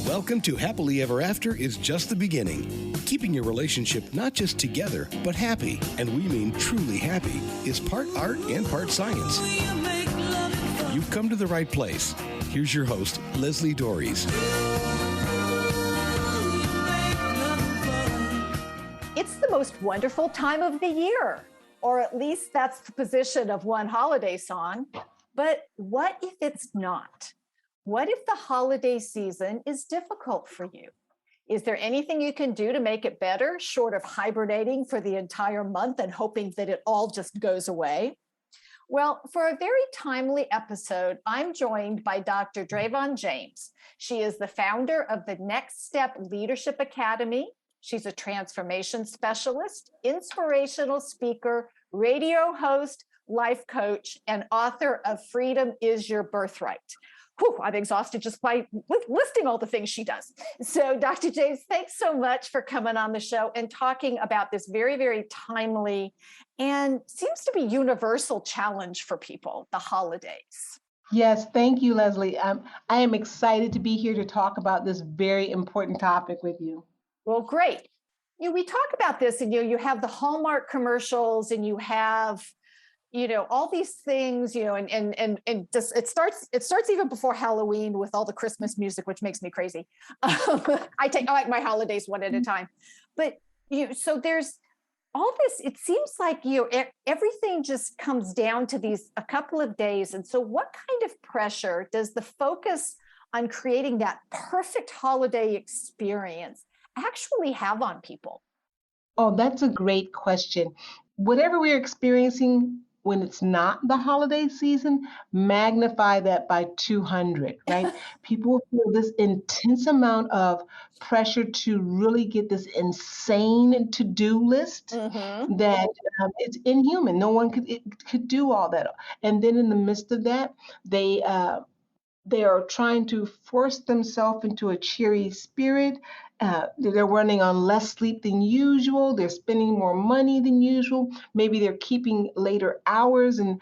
Welcome to Happily Ever After is just the beginning. Keeping your relationship not just together, but happy, and we mean truly happy, is part art and part science. You've come to the right place. Here's your host, Leslie Dories. It's the most wonderful time of the year, or at least that's the position of one holiday song. But what if it's not? What if the holiday season is difficult for you? Is there anything you can do to make it better, short of hibernating for the entire month and hoping that it all just goes away? Well, for a very timely episode, I'm joined by Dr. Dravon James. She is the founder of the Next Step Leadership Academy. She's a transformation specialist, inspirational speaker, radio host, life coach, and author of Freedom is Your Birthright. Whew, I'm exhausted just by listing all the things she does. So, Dr. James, thanks so much for coming on the show and talking about this very, very timely and seems to be universal challenge for people, the holidays. Yes, thank you, Leslie. I am excited to be here to talk about this very important topic with you. Well, great. We talk about this, and you have the Hallmark commercials, and you have all these things, and just it starts even before Halloween with all the Christmas music, which makes me crazy. I like my holidays one at a time, but so there's all this. It seems like everything just comes down to a couple of days, and so what kind of pressure does the focus on creating that perfect holiday experience actually have on people? Oh, that's a great question. Whatever we're experiencing when it's not the holiday season, magnify that by 200, right? People feel this intense amount of pressure to really get this insane to-do list that it's inhuman. No one could do all that. And then in the midst of that, they are trying to force themselves into a cheery spirit. They're running on less sleep than usual. They're spending more money than usual. Maybe they're keeping later hours and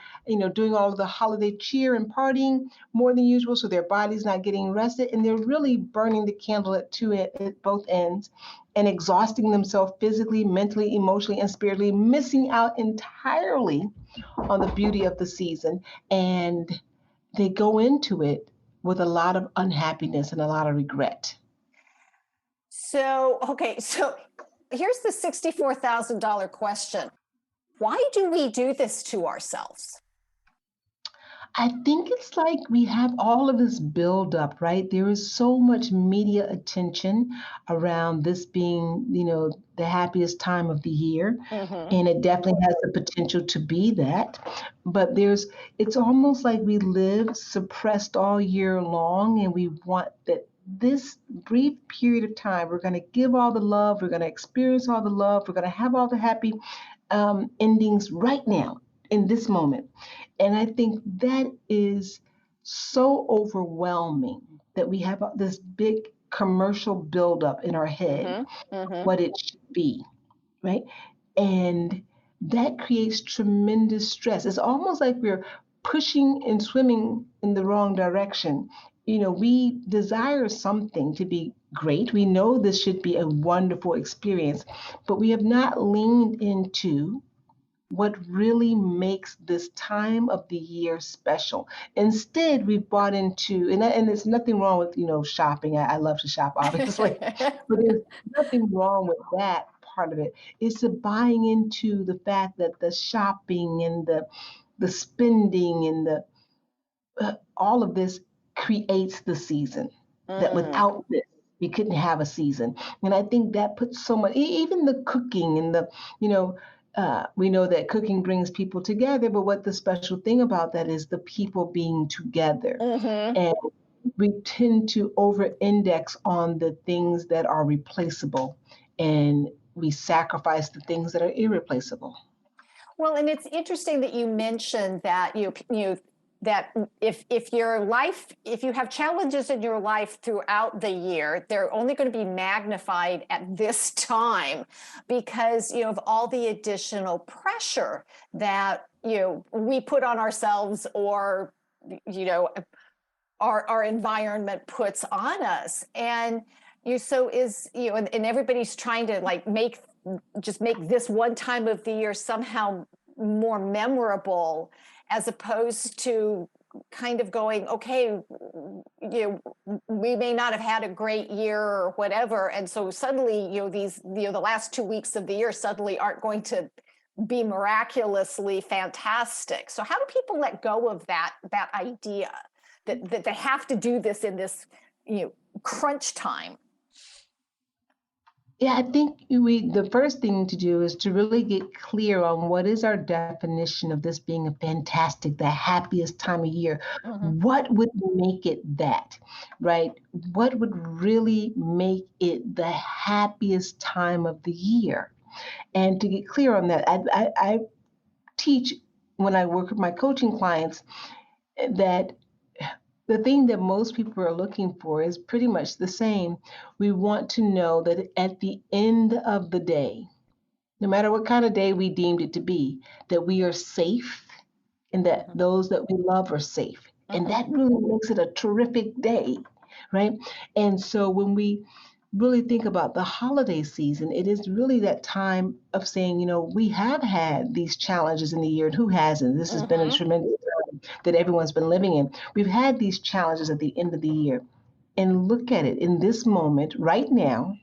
doing all of the holiday cheer and partying more than usual, so their body's not getting rested. And they're really burning the candle at both ends and exhausting themselves physically, mentally, emotionally, and spiritually, missing out entirely on the beauty of the season. And they go into it with a lot of unhappiness and a lot of regret. So here's the $64,000 question. Why do we do this to ourselves? I think it's like we have all of this buildup, right? There is so much media attention around this being, the happiest time of the year. And it definitely has the potential to be that. But it's almost like we live suppressed all year long, and we want that this brief period of time, we're going to give all the love, we're going to experience all the love, we're going to have all the happy endings right now in this moment. And I think that is so overwhelming that we have this big commercial buildup in our head, what it should be, right? And that creates tremendous stress. It's almost like we're pushing and swimming in the wrong direction. We desire something to be great. We know this should be a wonderful experience, but we have not leaned into what really makes this time of the year special. Instead, we've bought into, and there's nothing wrong with, shopping. I love to shop, obviously, but there's nothing wrong with that part of it. It's the buying into the fact that the shopping and the spending and all of this creates the season, that without this, we couldn't have a season. And I think that puts so much, even the cooking and we know that cooking brings people together, but what the special thing about that is the people being together. And we tend to over-index on the things that are replaceable, and we sacrifice the things that are irreplaceable. Well, and it's interesting that you mentioned that that if you have challenges in your life throughout the year, they're only going to be magnified at this time because of all the additional pressure that we put on ourselves, or our environment puts on us. And and everybody's trying to like make this one time of the year somehow more memorable, as opposed to kind of going, okay, we may not have had a great year or whatever, and so suddenly the last 2 weeks of the year suddenly aren't going to be miraculously fantastic. So how do people let go of that idea that they have to do this in this crunch time? Yeah, I think the first thing to do is to really get clear on what is our definition of this being a fantastic, the happiest time of year. Mhm. What would make it that, right? What would really make it the happiest time of the year? And to get clear on that, I teach when I work with my coaching clients that the thing that most people are looking for is pretty much the same. We want to know that at the end of the day, no matter what kind of day we deemed it to be, that we are safe and that Mhm. those that we love are safe. And Mhm. that really makes it a terrific day, right? And so when we really think about the holiday season, it is really that time of saying, we have had these challenges in the year, and who hasn't? This has been a Mhm. tremendous time that everyone's been living in. We've had these challenges at the end of the year. And look at it in this moment right now,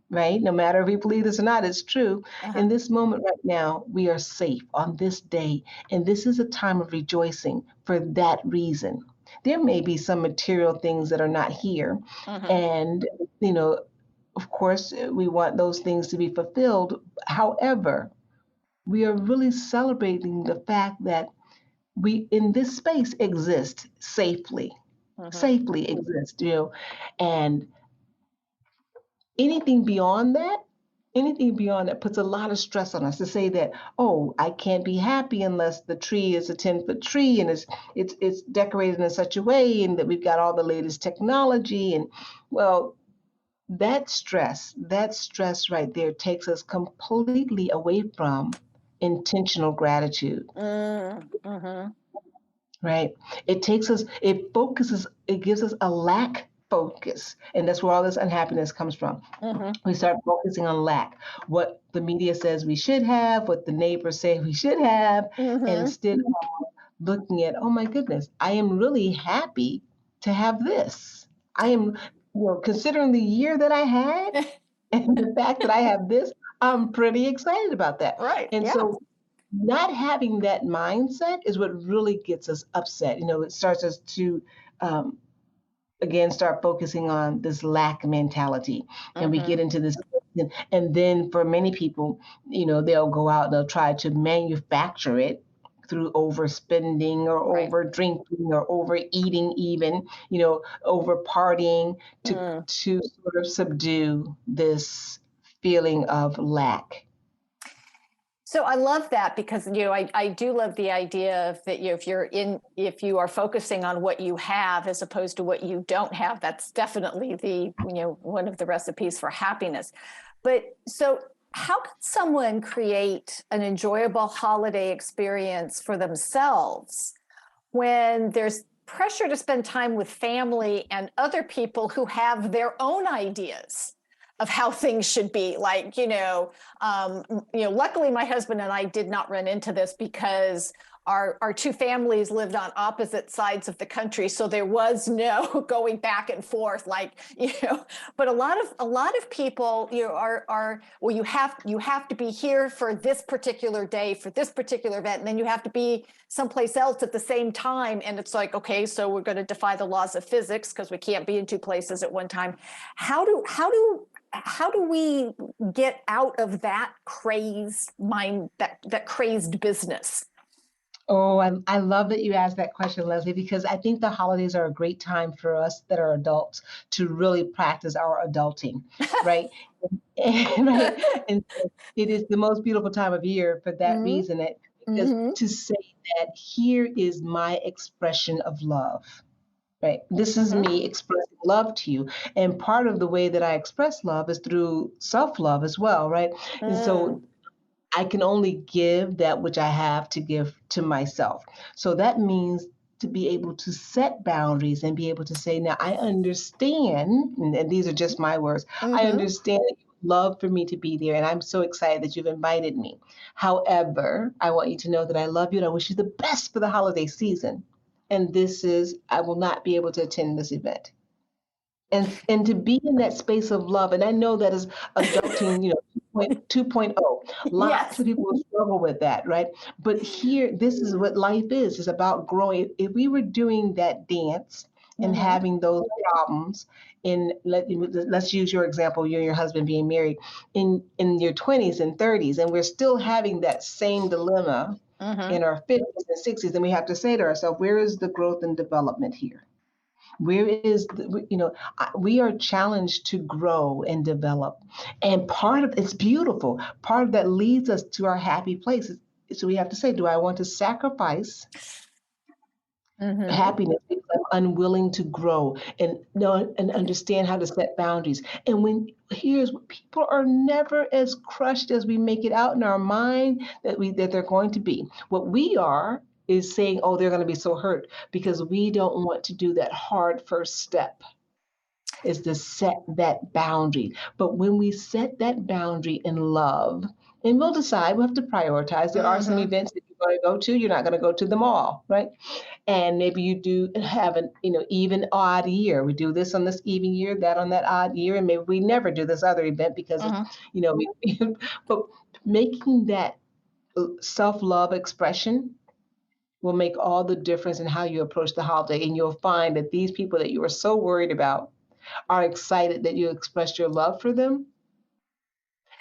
right? No matter if we believe this or not, it's true. Uh-huh. In this moment right now, we are safe on this day. And this is a time of rejoicing for that reason. There may be some material things that are not here. Mhm. And, you know, of course, we want those things to be fulfilled. However, we are really celebrating the fact that we in this space exist Mhm. safely exist, and anything beyond that, anything beyond that puts a lot of stress on us to say that, oh, I can't be happy unless the tree is a 10-foot tree and it's decorated in such a way and that we've got all the latest technology. And well, that stress right there takes us completely away from intentional gratitude. Mm. Mhm. Right. It gives us a lack focus. And that's where all this unhappiness comes from. Mhm. We start focusing on lack, what the media says we should have, what the neighbors say we should have, Mhm. instead of looking at, oh my goodness, I am really happy to have this. I am, considering the year that I had and the fact that I have this, I'm pretty excited about that. Right. And Yeah. so not having that mindset is what really gets us upset. It starts us to um, again start focusing on this lack mentality, and we get Mhm. into this. And then for many people, they'll go out and they'll try to manufacture it through overspending or Right. over drinking or overeating, even over partying to Mm. sort of subdue this feeling of lack. So I love that because I do love the idea of that if you are focusing on what you have as opposed to what you don't have, that's definitely the one of the recipes for happiness. But so how can someone create an enjoyable holiday experience for themselves when there's pressure to spend time with family and other people who have their own ideas of how things should be? Like, luckily my husband and I did not run into this because our two families lived on opposite sides of the country, so there was no going back and forth, but a lot of people are well, you have to be here for this particular day for this particular event, and then you have to be someplace else at the same time, and it's like, okay, so we're going to defy the laws of physics because we can't be in two places at one time. How do we get out of that crazed mind, that crazed business? Oh, I love that you asked that question, Leslie, because I think the holidays are a great time for us that are adults to really practice our adulting, right? Right. And so it is the most beautiful time of year for that Mm-hmm. reason, because Mm-hmm. to say that here is my expression of love. Right. This is Mm-hmm. me expressing love to you. And part of the way that I express love is through self love as well. Right. And Mm. so I can only give that which I have to give to myself. So that means to be able to set boundaries and be able to say, now I understand, and these are just my words, I Mm-hmm. understand that you would love for me to be there, and I'm so excited that you've invited me. However, I want you to know that I love you and I wish you the best for the holiday season. And this is, I will not be able to attend this event. And to be in that space of love, and I know that is adulting, 2.0. Lots Yes. of people struggle with that, right? But here, this is what life is about growing. If we were doing that dance and Mm-hmm. having those problems let's use your example, you and your husband being married in your 20s and 30s, and we're still having that same dilemma Mm-hmm. in our 50s and 60s, and we have to say to ourselves, where is the growth and development here? Where is we are challenged to grow and develop, and part of it's beautiful, part of that leads us to our happy places. So we have to say, do I want to sacrifice Mm-hmm. happiness because I'm unwilling to grow and know and understand how to set boundaries? And when here's what, people are never as crushed as we make it out in our mind that they're going to be. What we are is saying, oh, they're going to be so hurt because we don't want to do that hard first step, is to set that boundary. But when we set that boundary in love, and we'll decide, we have to prioritize. There are some Mm-hmm. events that you're going to go to, you're not going to go to them all, right? And maybe you do have an, even odd year. We do this on this even year, that on that odd year, and maybe we never do this other event because it's, Mm-hmm. but making that self-love expression will make all the difference in how you approach the holiday. And you'll find that these people that you were so worried about are excited that you expressed your love for them,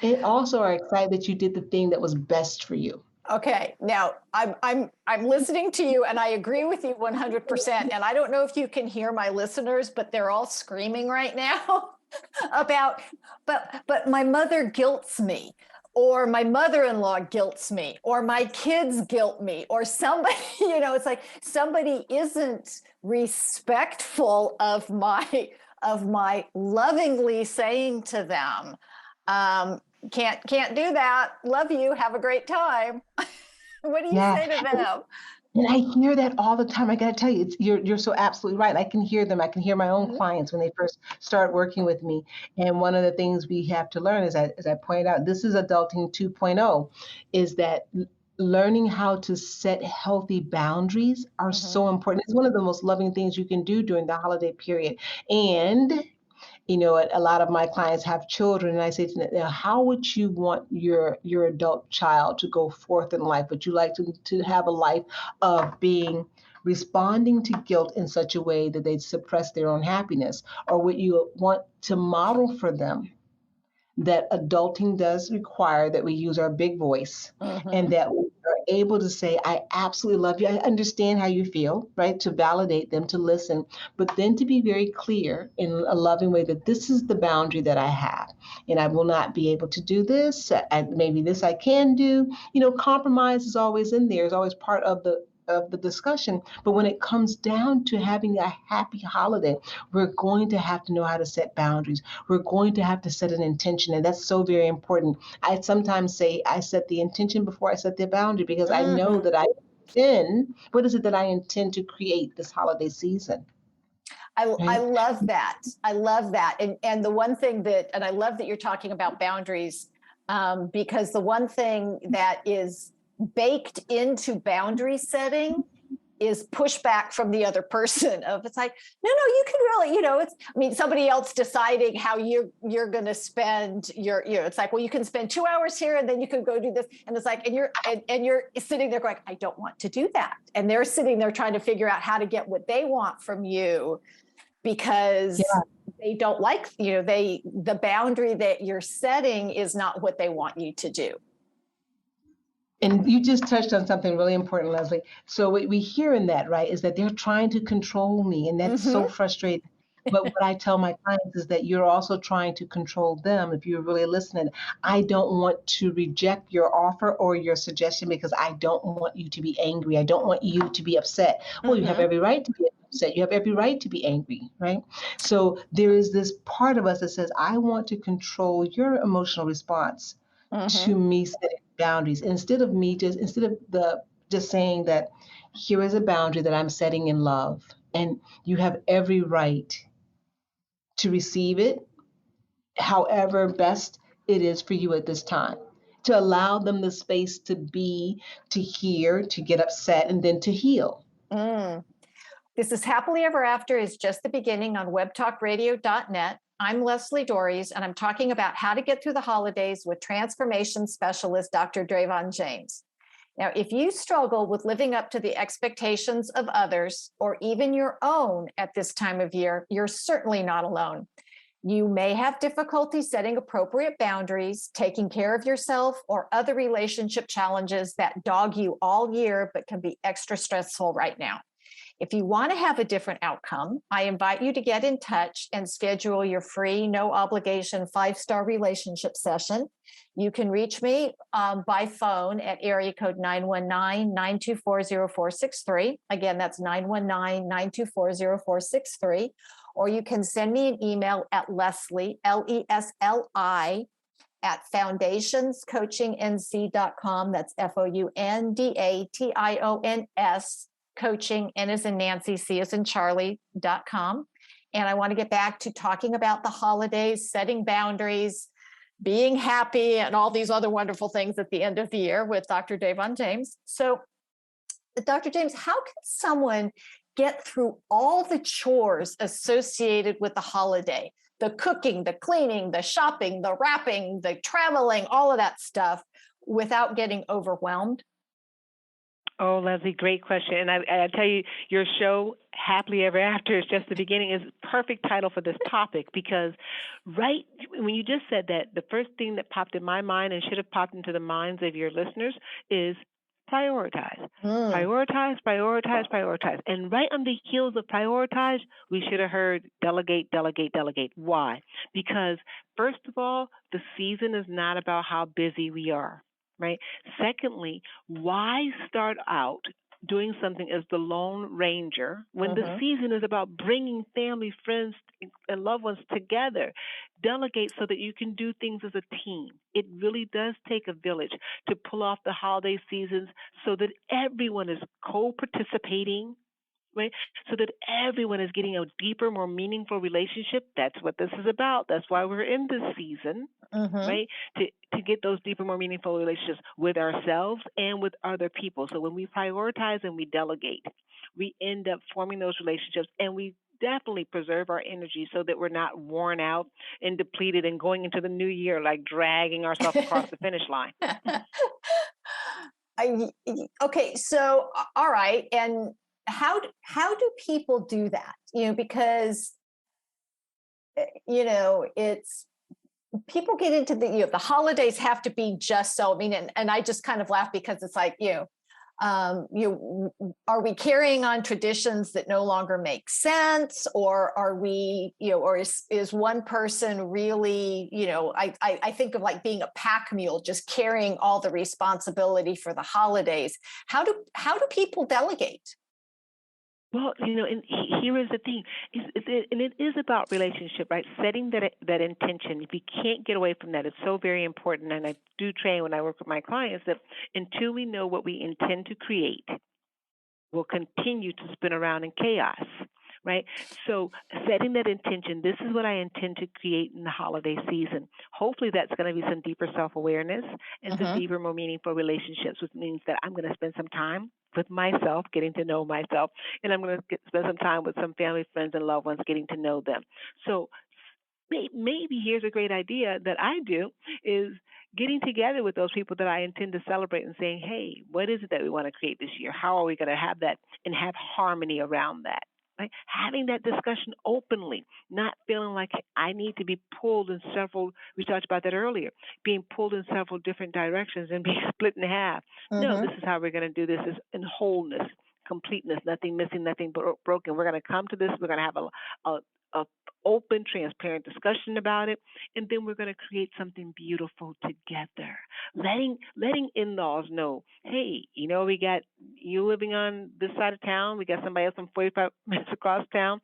and also are excited that you did the thing that was best for you. Okay, now I'm listening to you and I agree with you 100%. And I don't know if you can hear my listeners, but they're all screaming right now about but my mother guilts me, or my mother-in-law guilts me, or my kids guilt me, or somebody, it's like somebody isn't respectful of my lovingly saying to them, um, can't do that. Love you. Have a great time. What do you Yeah. say to them? And I hear that all the time. I got to tell you, you're so absolutely right. I can hear them. I can hear my own Mhm. clients when they first start working with me. And one of the things we have to learn is, as I pointed out, this is adulting 2.0, is that learning how to set healthy boundaries are Mhm. so important. It's one of the most loving things you can do during the holiday period. And a lot of my clients have children, and I say to them, now, how would you want your adult child to go forth in life? Would you like to have a life of being responding to guilt in such a way that they suppress their own happiness? Or would you want to model for them that adulting does require that we use our big voice, and Mhm. that we are able to say, I absolutely love you. I understand how you feel, right? To validate them, to listen, but then to be very clear in a loving way that this is the boundary that I have, and I will not be able to do this. Maybe this I can do. Compromise is always in there, is always part of the discussion. But when it comes down to having a happy holiday, we're going to have to know how to set boundaries. We're going to have to set an intention, and that's so very important. I sometimes say I set the intention before I set the boundary, because I know Mhm. that I intend, what is it that I intend to create this holiday season, I right? love that. I love that. And the one thing and I love that you're talking about boundaries, because the one thing that is baked into boundary setting is pushback from the other person of, it's like, no, you can really, somebody else deciding how you're going to spend it's like, well, you can spend 2 hours here and then you can go do this. And it's like, and you're sitting there going, I don't want to do that. And they're sitting there trying to figure out how to get what they want from you, because they don't like, the boundary that you're setting is not what they want you to do. And you just touched on something really important, Leslie. So what we hear in that, right, is that they're trying to control me, and that's Mm-hmm. so frustrating. But what I tell my clients is that you're also trying to control them if you're really listening. I don't want to reject your offer or your suggestion because I don't want you to be angry. I don't want you to be upset. Well, you have Mm-hmm. every right to be upset. You have every right to be angry, right? So there is this part of us that says, I want to control your emotional response Mm-hmm. to me setting boundaries, instead of just saying that here is a boundary that I'm setting in love, and you have every right to receive it however best it is for you at this time. To allow them the space to be, to hear, to get upset, and then to heal. Mm. This is Happily Ever After is just the beginning on webtalkradio.net. I'm Leslie Dories, and I'm talking about how to get through the holidays with transformation specialist Dr. Dravon James. Now, if you struggle with living up to the expectations of others or even your own at this time of year, you're certainly not alone. You may have difficulty setting appropriate boundaries, taking care of yourself, or other relationship challenges that dog you all year but can be extra stressful right now. If you want to have a different outcome, I invite you to get in touch and schedule your free, no obligation 5-star relationship session. You can reach me by phone at area code 919-924-0463. Again, that's 919-924-0463. Or you can send me an email at Leslie, Lesli, at foundationscoachingnc.com. That's FOUNDATIONS. Coaching, N as in Nancy, C as in Charlie.com. And I want to get back to talking about the holidays, setting boundaries, being happy, and all these other wonderful things at the end of the year with Dr. Dravon James. So, Dr. James, how can someone get through all the chores associated with the holiday? The cooking, the cleaning, the shopping, the wrapping, the traveling, all of that stuff without getting overwhelmed? Oh, Leslie, great question. And I tell you, your show, Happily Ever After, is just the beginning, is a perfect title for this topic, because right when you just said that, the first thing that popped in my mind and should have popped into the minds of your listeners is prioritize. Prioritize, prioritize, prioritize. And right on the heels of prioritize, we should have heard delegate, delegate, delegate. Why? Because first of all, the season is not about how busy we are. Right. Secondly, why start out doing something as the Lone Ranger when the season is about bringing family, friends, and loved ones together? Delegate so that you can do things as a team. It really does take a village to pull off the holiday seasons so that everyone is co-participating. Right? So that everyone is getting a deeper, more meaningful relationship. That's what this is about. That's why we're in this season, right? To get those deeper, more meaningful relationships with ourselves and with other people. So when we prioritize and we delegate, we end up forming those relationships, and we definitely preserve our energy so that we're not worn out and depleted and going into the new year like dragging ourselves across the finish line. Okay, so all right, and how do people do that? Because it's people get into the the holidays have to be just so. I mean, and I just kind of laugh because it's like are we carrying on traditions that no longer make sense, or are we or is one person really I think of like being a pack mule, just carrying all the responsibility for the holidays. How do people delegate? Well, and here is the thing, and it is about relationship, right? Setting that intention. If you can't get away from that, it's so very important. And I do train when I work with my clients that until we know what we intend to create, we'll continue to spin around in chaos, right? So setting that intention, this is what I intend to create in the holiday season. Hopefully that's going to be some deeper self-awareness and some deeper, more meaningful relationships, which means that I'm going to spend some time with myself, getting to know myself, and I'm going to spend some time with some family, friends, and loved ones, getting to know them. So maybe here's a great idea that I do is getting together with those people that I intend to celebrate and saying, hey, what is it that we want to create this year? How are we going to have that and have harmony around that? Right? Having that discussion openly, not feeling like I need to be pulled in several, we talked about that earlier, being pulled in several different directions and being split in half. No, this is how we're going to do this, is in wholeness, completeness, nothing missing, nothing broken. We're going to come to this. We're going to have a open, transparent discussion about it, and then we're going to create something beautiful together. Letting in-laws know, hey, we got you living on this side of town. We got somebody else from 45 minutes across town.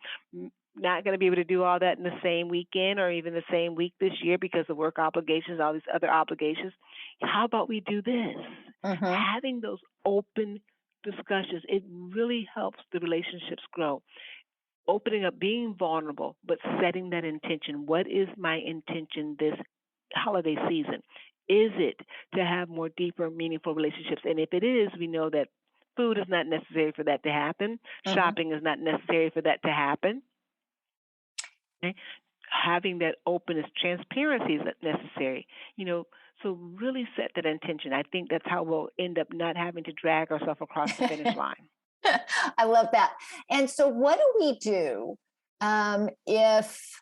Not going to be able to do all that in the same weekend or even the same week this year because of work obligations, all these other obligations. How about we do this? Having those open discussions, it really helps the relationships grow. Opening up, being vulnerable, but setting that intention. What is my intention this holiday season? Is it to have more deeper, meaningful relationships? And if it is, we know that food is not necessary for that to happen. Mhm. Shopping is not necessary for that to happen. Okay? Having that openness, transparency is necessary. You know, so really set that intention. I think that's how we'll end up not having to drag ourselves across the finish line. I love that. And so, what do we do if,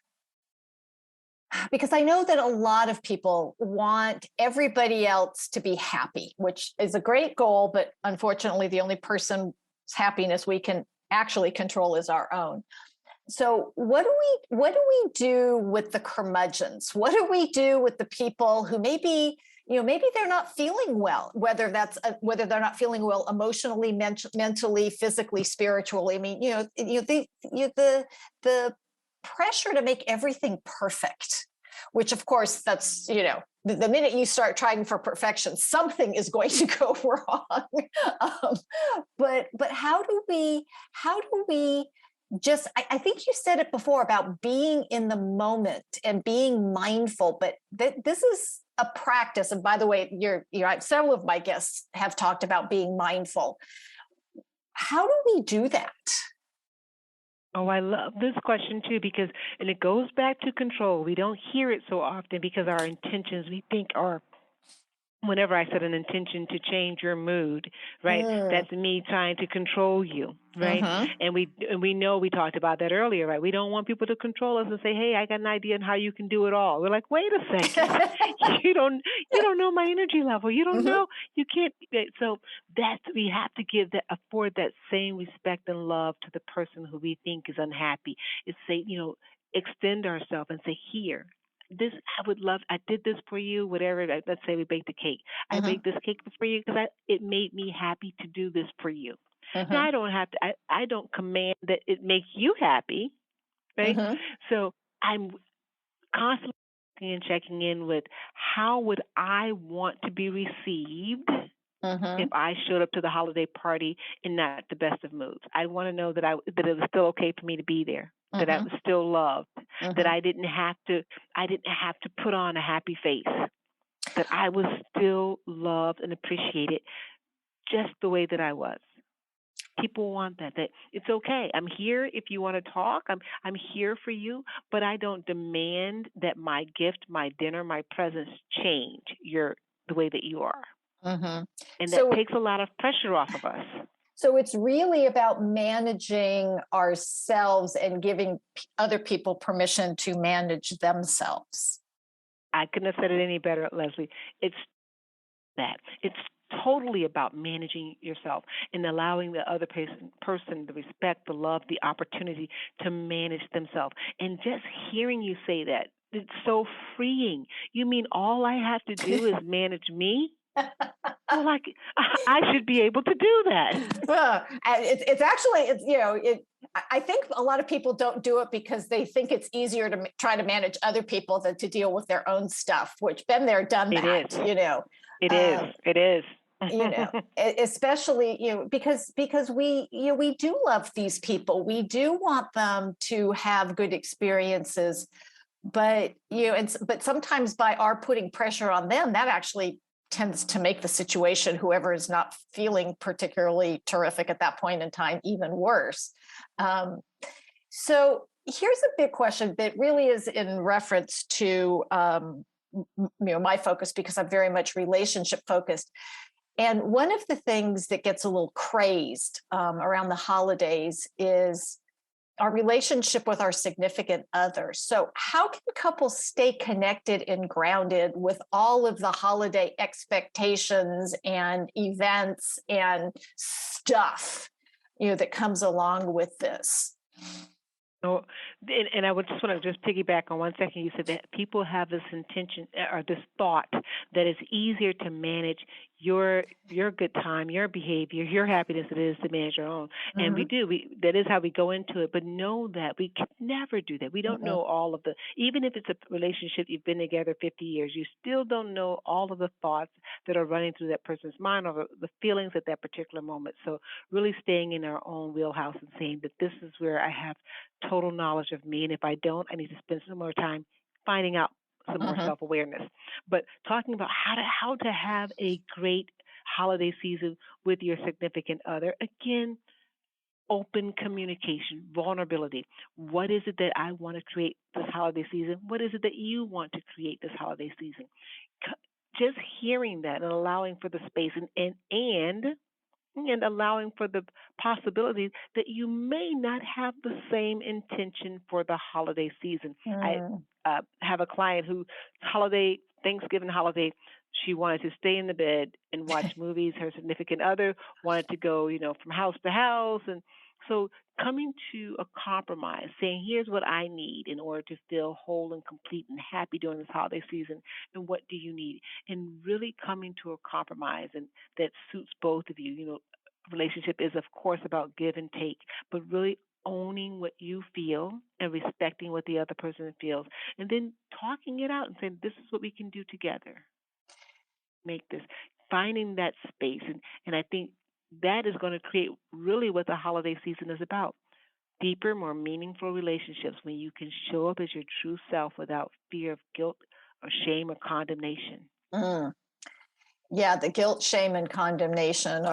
because I know that a lot of people want everybody else to be happy, which is a great goal, but unfortunately, the only person's happiness we can actually control is our own. So what do we do with the curmudgeons? What do we do with the people who maybe they're not feeling well, whether they're not feeling well emotionally, mentally, physically, spiritually. I mean, the pressure to make everything perfect, which of course that's, the minute you start trying for perfection, something is going to go wrong. um, but how do we just, I think you said it before about being in the moment and being mindful, but this is a practice. And by the way, you're right, several of my guests have talked about being mindful. How do we do that? Oh, I love this question too because, and it goes back to control. We don't hear it so often because our intentions we think are, whenever I set an intention to change your mood, right? That's me trying to control you, right? Mm-hmm. And we know we talked about that earlier, right? We don't want people to control us and say, "Hey, I got an idea on how you can do it all." We're like, "Wait a second, you don't know my energy level. You don't Mm-hmm. know. You can't." So that's we have to afford that same respect and love to the person who we think is unhappy. It's say, extend ourselves and say, "Here, this I would love. I did this for you. Whatever. Let's say we baked a cake. I Mm-hmm. baked this cake for you because it made me happy to do this for you. Now Mm-hmm. I don't have to. I don't command that it make you happy, right? Mm-hmm. So I'm constantly checking in with how would I want to be received Mm-hmm. if I showed up to the holiday party in not the best of moods. I want to know that it was still okay for me to be there, that I Mm-hmm. was still loved, that Mm-hmm. I didn't have to put on a happy face, that I was still loved and appreciated just the way that I was. People want that it's okay. I'm here if you want to talk. I'm here for you, but I don't demand that my gift, my dinner, my presence change the way that you are. Mm-hmm. And that So takes a lot of pressure off of us. So it's really about managing ourselves and giving other people permission to manage themselves. I couldn't have said it any better, Leslie. It's that. It's totally about managing yourself and allowing the other person the respect, the love, the opportunity to manage themselves. And just hearing you say that, it's so freeing. You mean all I have to do is manage me? Well, I should be able to do that. It's actually, I think a lot of people don't do it because they think it's easier to try to manage other people than to deal with their own stuff, which been there, done It that, is. It is. Um, It is. especially because we do love these people, we do want them to have good experiences, but but sometimes by our putting pressure on them, that actually tends to make the situation, whoever is not feeling particularly terrific at that point in time, even worse. So here's a big question that really is in reference to my focus, because I'm very much relationship focused. And one of the things that gets a little crazed around the holidays is our relationship with our significant other. So, how can couples stay connected and grounded with all of the holiday expectations and events and stuff, that comes along with this? Oh, and I would just want to just piggyback on 1 second. You said that people have this intention or this thought that it's easier to manage your good time, your behavior, your happiness it is to manage your own. And we Mhm. do. That is how we go into it. But know that we can never do that. We don't Mhm. know all of the. Even if it's a relationship you've been together 50 years, you still don't know all of the thoughts that are running through that person's mind or the feelings at that particular moment. So really staying in our own wheelhouse and saying that this is where I have total knowledge of me, and if I don't, I need to spend some more time finding out some more Mhm. self-awareness. But talking about how to have a great holiday season with your significant other, again, open communication, vulnerability. What is it that I want to create this holiday season? What is it that you want to create this holiday season? Just hearing that and allowing for the space and allowing for the possibility that you may not have the same intention for the holiday season. I Mm. have a client who Thanksgiving holiday, she wanted to stay in the bed and watch movies. Her significant other wanted to go, from house to house, and so coming to a compromise, saying, "Here's what I need in order to feel whole and complete and happy during this holiday season, and what do you need?" And really coming to a compromise and that suits both of you. Relationship is of course about give and take, but really owning what you feel and respecting what the other person feels, and then talking it out and saying, "This is what we can do together. Make this." Finding that space, and I think that is going to create really what the holiday season is about. Deeper, more meaningful relationships when you can show up as your true self without fear of guilt or shame or condemnation. Mm. Yeah, the guilt, shame, and condemnation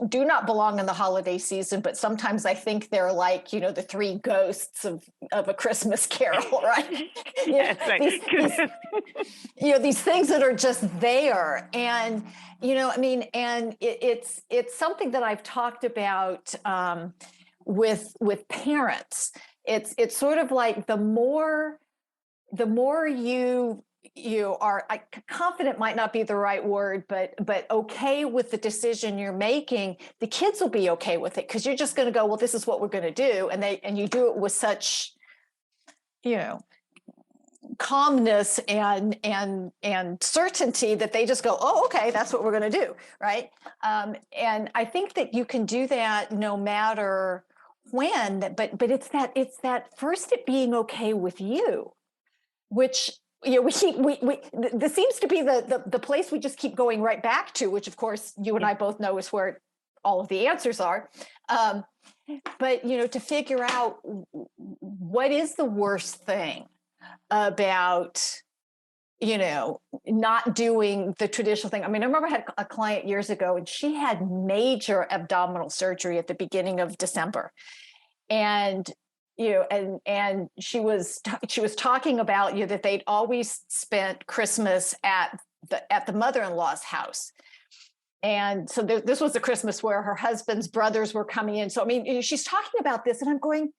do not belong in the holiday season, but sometimes I think they're like, the three ghosts of a Christmas Carol, right? Yes, right. These things that are just there. And, and it's something that I've talked about with parents. It's sort of like the more you are confident might not be the right word, but okay with the decision you're making, the kids will be okay with it because you're just going to go, well, this is what we're going to do, and you do it with such calmness and certainty that they just go, oh, okay, that's what we're going to do, right? And I think that you can do that no matter when, but it's that first it being okay with you, which we this seems to be the place we just keep going right back to, which of course you and Yeah. I both know is where all of the answers are. But to figure out what is the worst thing about not doing the traditional thing. I mean, I remember I had a client years ago, and she had major abdominal surgery at the beginning of December, and and she was talking about that they'd always spent Christmas at the mother-in-law's house. And so this was the Christmas where her husband's brothers were coming in. So I mean, she's talking about this, and I'm going,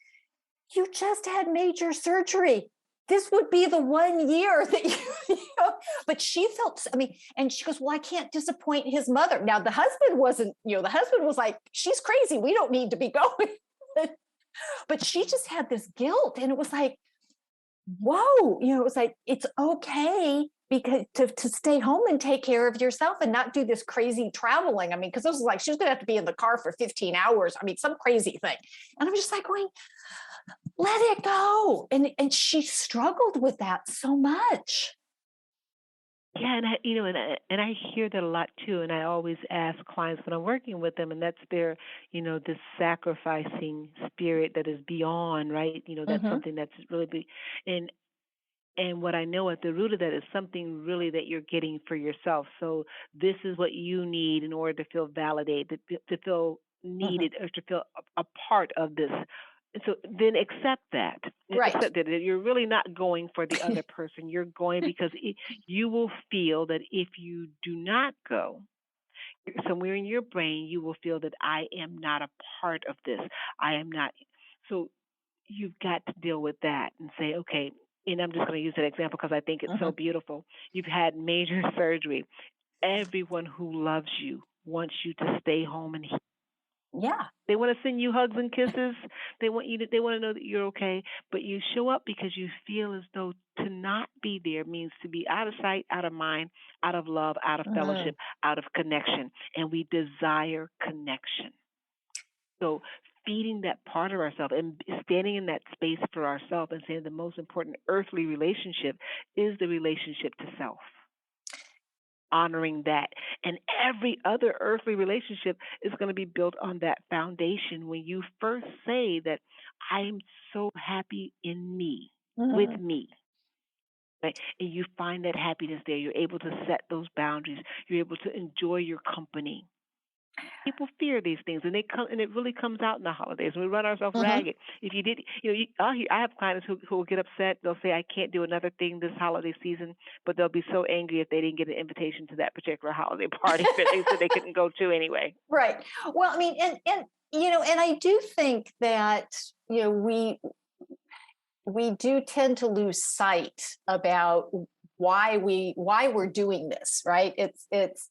you just had major surgery. This would be the one year that but she felt, I mean, and she goes, well, I can't disappoint his mother. Now the husband wasn't, the husband was like, she's crazy, we don't need to be going. But she just had this guilt, and it was like, whoa, it was like, it's okay because to stay home and take care of yourself and not do this crazy traveling. I mean, because this was like, she was gonna have to be in the car for 15 hours. I mean, some crazy thing. And I'm just like going, let it go. And she struggled with that so much. Yeah, and I hear that a lot too. And I always ask clients when I'm working with them, and that's their, this sacrificing spirit that is beyond, right? That's Mm-hmm. something that's really big. And and what I know at the root of that is something really that you're getting for yourself. So this is what you need in order to feel validated, to feel Mm-hmm. needed, or to feel a part of this. And so then accept that. Right. Accept that you're really not going for the other person. You're going because you will feel that if you do not go, somewhere in your brain, you will feel that I am not a part of this. I am not. So you've got to deal with that and say, okay, and I'm just going to use that example because I think it's Mm-hmm. so beautiful. You've had major surgery. Everyone who loves you wants you to stay home and heal. Yeah. They want to send you hugs and kisses. They want to know that you're okay, but you show up because you feel as though to not be there means to be out of sight, out of mind, out of love, out of Mm. fellowship, out of connection. And we desire connection. So feeding that part of ourselves and standing in that space for ourselves and saying the most important earthly relationship is the relationship to self. Honoring that. And every other earthly relationship is going to be built on that foundation when you first say that I'm so happy in me, with Mm. me. Right? And you find that happiness there. You're able to set those boundaries. You're able to enjoy your company. People fear these things, and they come, and it really comes out in the holidays. We run ourselves Mhm. ragged. If you did, I have clients who will get upset. They'll say, "I can't do another thing this holiday season," but they'll be so angry if they didn't get an invitation to that particular holiday party that they said they couldn't go to anyway. Right. Well, I mean, and and I do think that we do tend to lose sight about why we're doing this, right? It's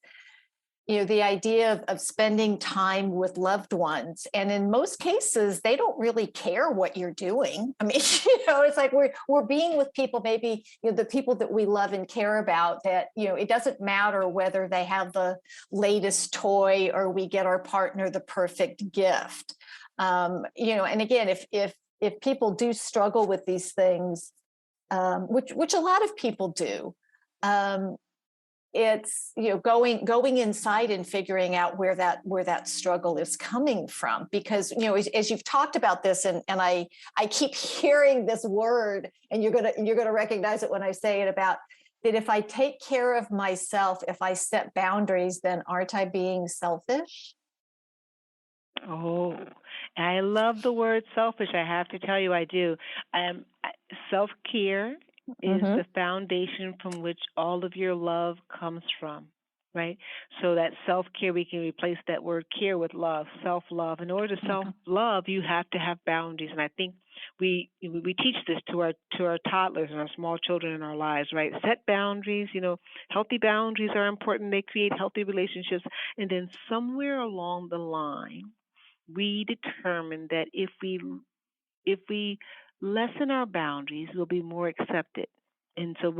the idea of spending time with loved ones, and in most cases they don't really care what you're doing. I mean, it's like we're being with people, maybe the people that we love and care about, that it doesn't matter whether they have the latest toy or we get our partner the perfect gift. And again, if people do struggle with these things, which a lot of people do, um, it's going inside and figuring out where that struggle is coming from, because as you've talked about this, and I keep hearing this word, and you're gonna recognize it when I say it, about that if I take care of myself, if I set boundaries, then aren't I being selfish? Oh, I love the word selfish. I have to tell you, I do. Self care is Mm-hmm. the foundation from which all of your love comes from, right? So that self care, we can replace that word care with love, self love. In order to self love, you have to have boundaries, and I think we teach this to our toddlers and our small children in our lives, right? Set boundaries. Healthy boundaries are important. They create healthy relationships, and then somewhere along the line we determine that if we lessen our boundaries, we'll be more accepted. And so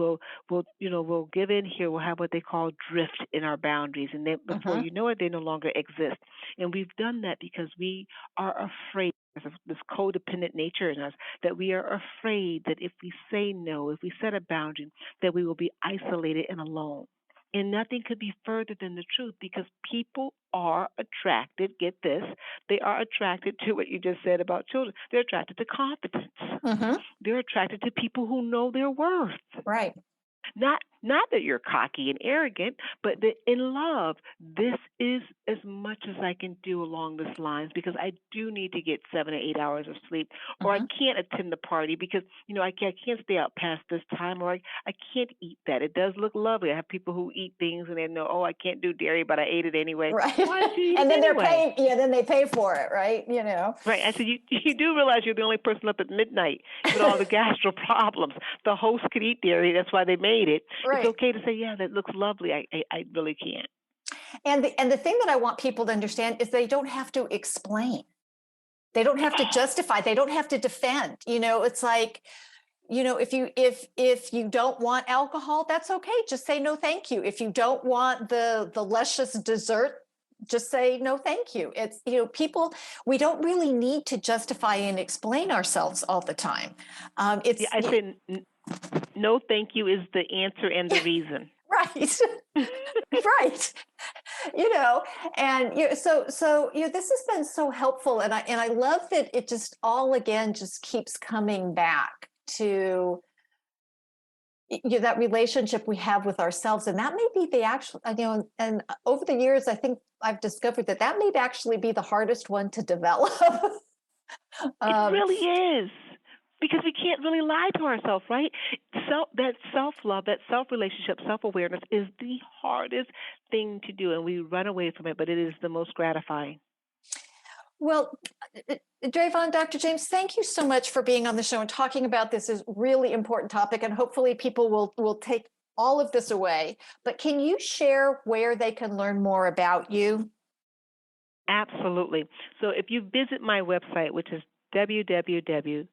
we'll give in here. We'll have what they call drift in our boundaries, and then before Mm-hmm. you know it, they no longer exist. And we've done that because we are afraid. There's this codependent nature in us, that we are afraid that if we say no, if we set a boundary, that we will be isolated and alone. And nothing could be further than the truth, because people are attracted, get this, they are attracted to what you just said about children. They're attracted to confidence. Mm-hmm. They're attracted to people who know their worth. Right. Not that you're cocky and arrogant, but that in love, this is as much as I can do along this lines, because I do need to get 7 to 8 hours of sleep, or I Mm-hmm. can't attend the party because I can't stay out past this time, or I can't eat that. It does look lovely. I have people who eat things and they know, oh, I can't do dairy, but I ate it anyway. Right. Why did you eat And it then they're anyway? paying, then they pay for it, right? Right. I said, you do realize you're the only person up at midnight with all the gastro problems. The host could eat dairy. That's why they made it. It's Right. okay to say, yeah, that looks lovely. I really can't. And the thing that I want people to understand is they don't have to explain. They don't have to justify. They don't have to defend. It's like, if you don't want alcohol, that's okay. Just say no, thank you. If you don't want the luscious dessert, just say no, thank you. It's people. We don't really need to justify and explain ourselves all the time. Yeah, It's I said no, thank you is the answer and the reason. right. Right. And this has been so helpful, and I love that it just all again just keeps coming back to that relationship we have with ourselves, and that may be the actual, and over the years I think I've discovered that may actually be the hardest one to develop. It um, really is. Because we can't really lie to ourselves, right? That self-love, that self-relationship, self-awareness is the hardest thing to do, and we run away from it, but it is the most gratifying. Well, Dravon, Dr. James, thank you so much for being on the show and talking about this is really important topic, and hopefully people will take all of this away. But can you share where they can learn more about you? Absolutely. So if you visit my website, which is www.doctor,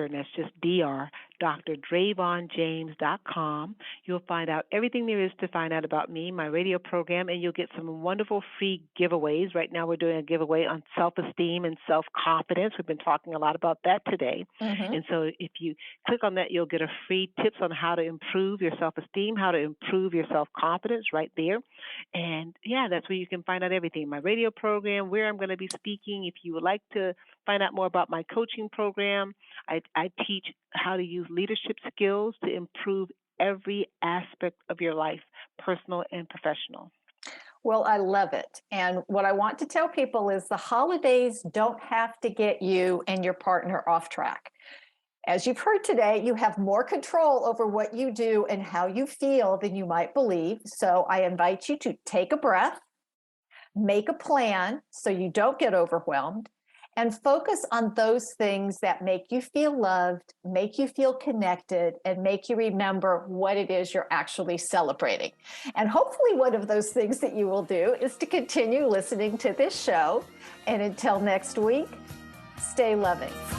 and that's just dravonjames.com. You'll find out everything there is to find out about me, my radio program, and you'll get some wonderful free giveaways. Right now we're doing a giveaway on self-esteem and self-confidence. We've been talking a lot about that today. And so if you click on that, you'll get a free tips on how to improve your self-esteem, how to improve your self-confidence right there. And yeah, that's where you can find out everything. My radio program, where I'm going to be speaking. If you would like to find out more about my coaching program, I teach how to use leadership skills to improve every aspect of your life, personal and professional. Well, I love it. And what I want to tell people is the holidays don't have to get you and your partner off track. As you've heard today, you have more control over what you do and how you feel than you might believe. So I invite you to take a breath, make a plan so you don't get overwhelmed, and focus on those things that make you feel loved, make you feel connected, and make you remember what it is you're actually celebrating. And hopefully one of those things that you will do is to continue listening to this show. And until next week, stay loving.